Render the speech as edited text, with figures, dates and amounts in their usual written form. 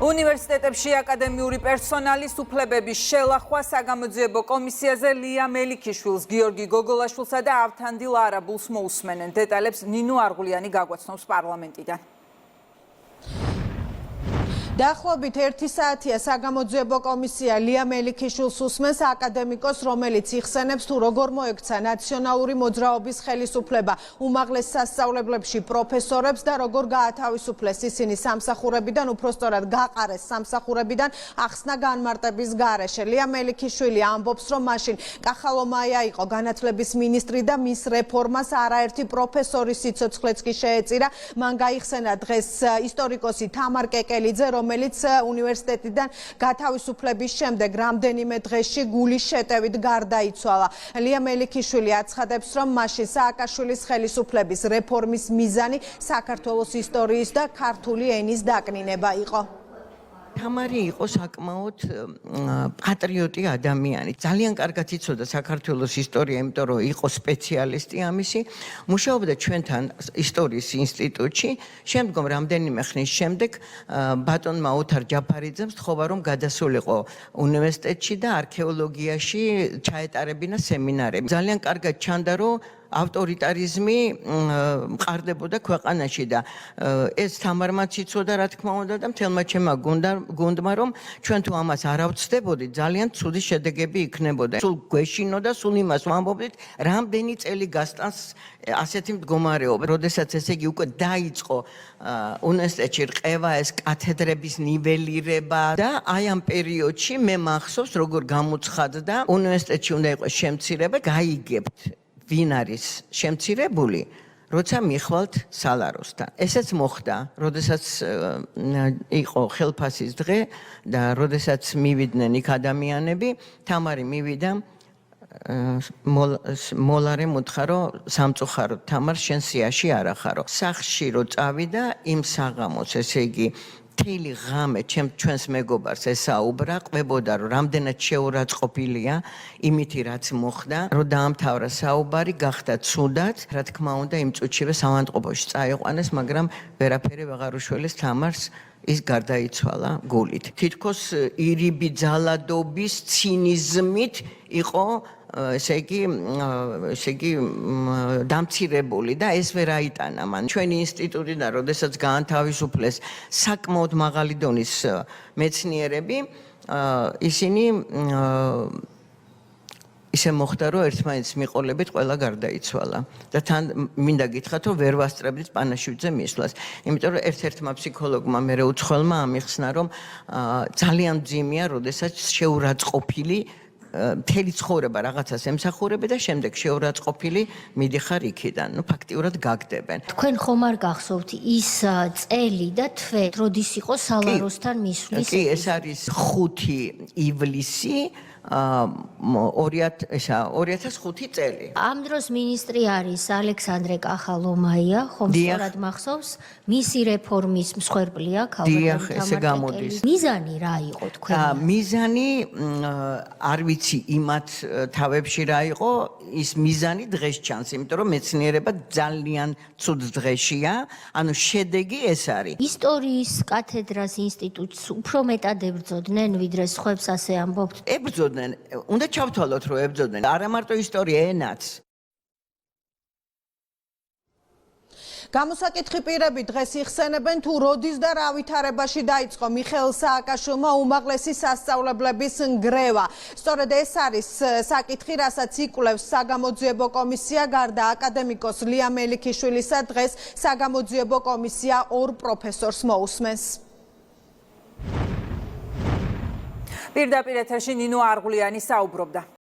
უნივერსიტეტებში აკადემიური პერსონალის უფლებების შელახვა საგამოძიებო კომისიაზე ლია მელიქიშვილს, გიორგი გოგოლაშვილსა და ავთანდილ არაბულს მოусმენენ. დეტალებს ნინო არღულიანი გაგვაცნობს პარლამენტიდან. დაახლოებით 1 საათია საგამოძიებო კომისია ლია მელიქიშვილს უსმენს, აკადემიკოს, რომელიც იხსენებს თუ როგორ მოექცა ნაციონალური მოძრაობის ხელისუფლება უმაღლეს სასწავლებლებში პროფესორებს და როგორ გაათავისუფლეს ისინი სამსახურებიდან, უпростоრად გაყარეს სამსახურებიდან ახსნა განმარტების გარეშე. ლია მელიქიშვილი ამბობს, რომ მაშინ კახალომაია იყო განათლების მინისტრი და მის რეფორმას არაერთი პროფესორის სიცოცხლეც კი შეეწირა. მან გაიხსენა დღეს ისტორიკოსი თამარ კეკელიძე, რომელიც უნივერსიტეტიდან გათავისუფლების შემდეგ რამდენიმე დღეში გულის შეტევით გარდაიცვალა. ლია მელიქიშვილი აცხადებს, რომ მაშინ სააკაშვილის ხელისუფლების რეფორმის მიზანი საქართველოს ისტორიის და ქართული ენის დაკნინება იყო. თამარი იყო საკმაოდ პატრიოტი ადამიანი. ძალიან კარგად იცოდა საქართველოს ისტორია, იმიტომ რომ იყო სპეციალისტი ამისი. მუშაობდა ჩვენთან ისტორიის ინსტიტუტში. შემდგომ რამდენიმე ხნის შემდეგ ბატონმა ოთარ ჯაფარიძემ სთხოვა, რომ გადასულიყო უნივერსიტეტში და არქეოლოგიაში ჩაეტარებინა სემინარები. ძალიან კარგად ჩანდა, რომ ავტორიტარიზმი მყარდებოდა ქვეყანაში და ეს თამარმაც იცოდა, რა თქმა უნდა, და მთელმა ჩემმა გუნდმა, რომ ჩვენ თუ ამას არ ავწდებოდით, ძალიან ცუდი შედეგები იქნებოდა. სულ გვეშინოდა, სულ იმას ვამბობდით, რამდენი წელი გასტანს ასეთი მდგომარეობა. როდესაც ესე იგი უკვე დაიწყო უნივერსიტეტში რყევა, ეს კათედრების ნიველირება და აი ამ პერიოდში მე მახსოვს, როგორ გამოცხადდა, უნივერსიტეტში უნდა იყოს შემცირება, გაიგებთ ვინ არის შემცირებული, როცა მიხვალთ სალაროსთან. ესეც მოხდა, როდესაც იყო ხელფასის დღე და როდესაც მივიდნენ იქ ადამიანები, თამარი მივიდა, მოლარემ უთხრა, რომ სამწუხაროდ თამარ შენ სიაში არ ახარო. სახლში რო წავიდა, იმ საღამოს, ესე იგი მთელი ღამე ჩვენს მეგობარს ესაუბრა, ყვებოდა, რომ რამდენად შეურაცხყოფილია იმითი, რაც მოხდა, რომ დაამთავრა საუბარი, გახდა ცუდად. რა თქმა უნდა, იმ წუთშივე სამავანტყოფოში წაიყვანეს, მაგრამ ვერაფერი ვეღარ უშველეს თამარს, ის გარდაიცვალა გულით. თითქოს ირიბი ძალადობის ცინიზმით იყო ესე იგი დამცირებული და ეს ვერ აიტანა მან. ჩვენი ინსტიტუტიდან, როდესაც გაანთავისუფლეს საკმაოდ მაღალი დონის მეცნიერები, ისინი ისე მოხდა, რომ ერთმანეთს მიყოლებით ყველა გარდაიცვალა. და თან მინდა გითხრათ, რომ ვერ ვასწრებდით პანაშვიდზე მისვლას. იმიტომ რომ ერთ-ერთმა ფსიქოლოგმა მერე უცხოელმა ამიხსნა, რომ ძალიან მძიმეა, როდესაც შეურაცხყოფილი მთელი ცხოვრება რაღაცას ემსახურები და შემდეგ შეურაცხყოფილი მიდიხარ იქიდან. ფაქტიურად გაგდებენ. თქვენ ხომ არ გახსოვთ ის წელი და თვე, როდის იყო სალაროსთან მისვლის? კი, ეს არის 5 ივლისი 2005 წელი. ამ დროს მინისტრი არის ალექსანდრე კახალომაია, ხომ სწორად მახსოვს? მისი რეფორმის მსხვერპლია ქალბატონი თამარ კეკელიძე. მიზანი რა იყო თქვენ? მიზანი არ ვიცი იმათ თავებში რა იყო, ის მიზანი დღეს ჩანს, იმიტომ რომ მეცნიერება ძალიან ცუდ დღეშია, ანუ შედეგი ეს არის. ისტორიის კათედრას ინსტიტუტს უფრო მეტად ებრძოდნენ, ვიდრე სხვებს ასე ამბობთ? ებრძოდნენ. უნდა ჩავთვალოთ, რომ ებრძოდნენ. არა მარტო ისტორია, ენაც. გამოსაკითხი პირები დღეს იხსენებენ, თუ როდის და რა ვითარებაში დაიწყო მიხეილ სააკაშვილმა უმაღლესი სასწავლებლების ნგრევა. სწორედ ეს არის საკითხი, რასაც იკვლევს საგამოძიებო კომისია. გარდა აკადემიკოს ლია მელიქიშვილისა, დღეს საგამოძიებო კომისია 2 პროფესორს მოусმენს. პირდაპირ ეთერში ნინო არღულიანი საუბრობდა.